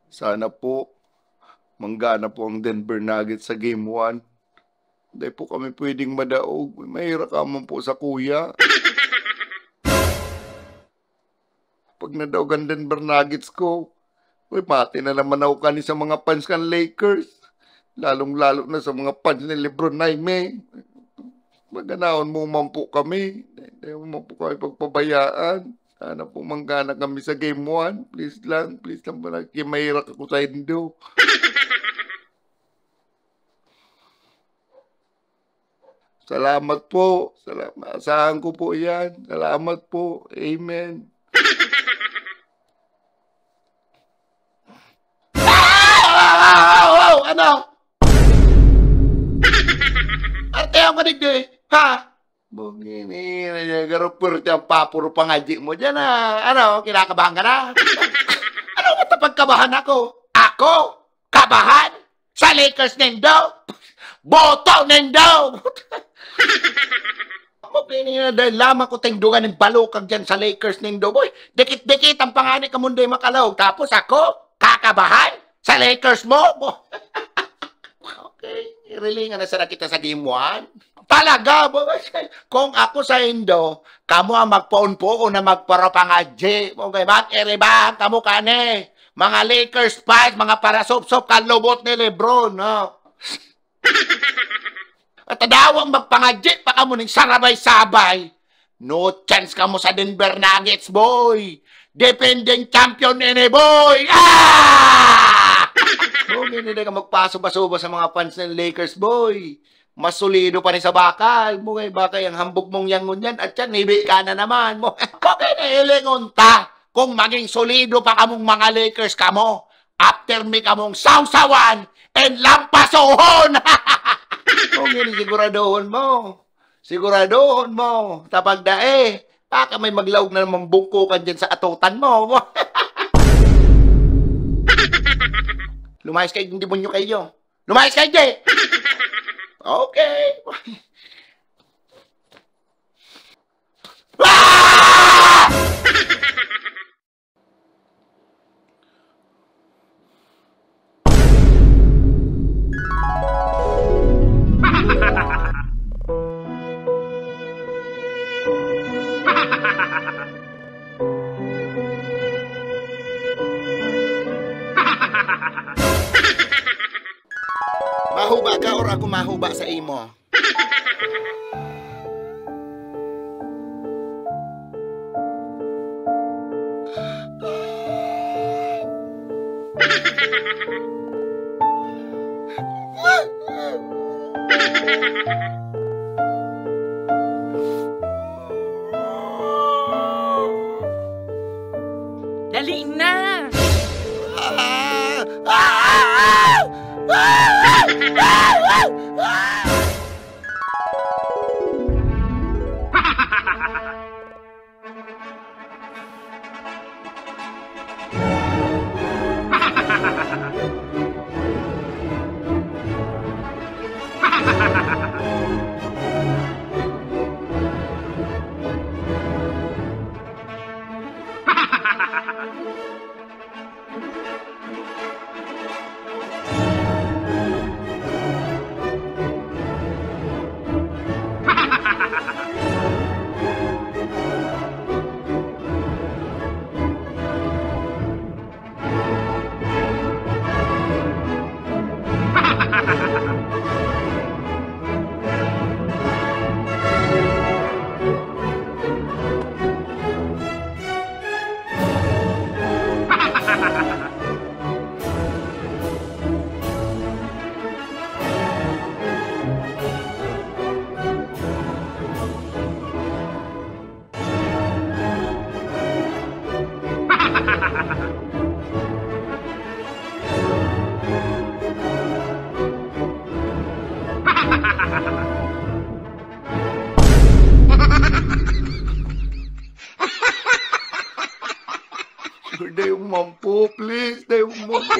Sana po manggana po ang Denver Nuggets sa Game 1. Hindi po kami pwedeng madaog. Mahirap ka man po sa kuya. Pag nadaog ang Denver Nuggets ko, mati na naman ako kani sa mga fans kan Lakers. Lalong-lalo na sa mga fans ni Lebron Jaime. Maganahon mo man po kami. Hindi mo man po kami pagpabayaan. Sana po manggana kami sa Game 1. Please lang po. Mahirap ako sa Indo. Salamat po. Salamat. Asahan ko po yan. Salamat po. Amen. Ano? Arte ako digdi. Ha? Bugini. Garupur ang papuro pangaji mo dyan ha. Ano? Kinakabahan ka na? Ano mo pagkabahan ako? Ako? Kabahan? Sa Lakers nindo? Boto nindo? Mabini na dahil lamang ko tingdugan ng balukag dyan sa Lakers nindo. Boy, dikit-dikit ang pangani ka mundo'y makalaw. Tapos ako, kakabahan sa Lakers mo? Okay, irilingan na sana kita sa Game 1. Talaga, boy. Kung ako sa Indo, kamo ang magpaon po o na magparapangadji. Okay, mak-iribang kamo kane. Mga Lakers fans, mga parasop-sop, kalubot ni Lebron. No? At tadawang magpangadji pa ka mo ng sarabay-sabay. No chance ka mo sa Denver Nuggets, boy. Defending champion nene, boy. Ah! Boy, hindi ka magpasuba-suba sa mga fans ng Lakers, boy. Mas solido pa rin sa bakal. Boy, bakay ang hambog mong yangon yan. At yan, nibi ka na naman. Bakay na ilingon ta kung maging solido pa kamong mga Lakers kamo. After me kamong sawsawan and lampasohon. Kung yun, siguradohon mo. Siguradohon mo. Tapag dae, baka may maglaog na naman bungkukan dyan sa atutan mo. Lumayas kayo, hindi mo nyo kayo. Lumayas kayo, di. Okay. Ah! Mahuba ka or ako mahuba sa imo? Dali na! Day umampo, please. Day umampo.